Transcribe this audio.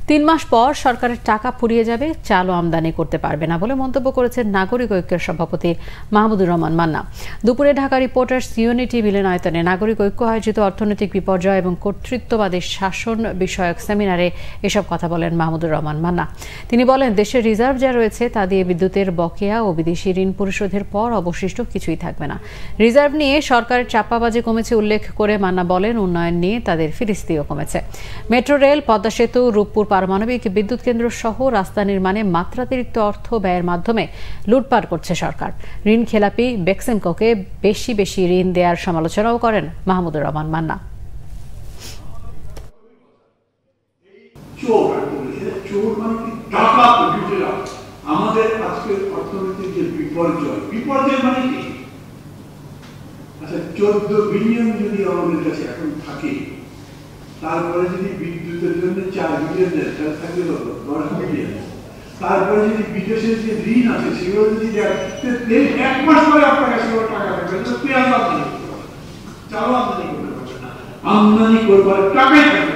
3 মাস পর সরকারের টাকা ফুরিয়ে যাবে, চালও আমদানি করতে পারবে না বলে মন্তব্য করেছেন নাগরিক ঐক্যের সভাপতি মাহমুদুর রহমান মান্না। দুপুরে ঢাকা রিপোর্টার্স ইউনিটি মিলনায়তনে নাগরিক ঐক্য আয়োজিত অর্থনৈতিক বিপর্যয় এবং কর্তৃত্ববাদী শাসন বিষয়ক সেমিনারে এসব কথা বলেন মাহমুদুর রহমান মান্না। তিনি বলেন, দেশের রিজার্ভ যা রয়েছে তা দিয়ে বিদ্যুতের বকেয়া ও বিদেশি ঋণ পরিশোধের পর অবশিষ্ট কিছুই থাকবে না। রিজার্ভ নিয়ে সরকারের চাপাবাজি কমেছে উল্লেখ করে মান্না বলেন, উন্নয়ন নিয়ে তাদের ফিরিস্তিও কমেছে। মেট্রো রেল, পদ্মা সেতু, রূপপুর পারমাণবিক বিদ্যুৎ কেন্দ্র সহ রাস্তা নির্মাণে মাত্রাতিরিক্ত অর্থ ব্যয়ের মাধ্যমে লুটপাট করছে সরকার। ঋণ খেলাপি বেক্সিমকোকে বেশি বেশি ঋণ দেওয়ার সমালোচনাও করেন মাহমুদুর রহমান মান্না। আমাদের আজকের অর্থনৈতিক যে বিপর্যয় মানে কি? আচ্ছা, 14 বিলিয়ন যদি আমাদের কাছে এখন থাকে, তারপরে যদি বিদ্যুতের জন্য 4 বিলিয়ন দেয়, তাহলে থাকবে 10 বিলিয়ন। তারপরে যদি বিদেশের যে ঋণ আছে সেগুলো যদি দেয়, 1 মাস পরে আপনার কাছে টাকা থাকবে, পেঁয়াজ আমদানি করতে পারবে, চাল আমদানি করতে পারবে না, আমদানি করবার টাকাই থাকবে।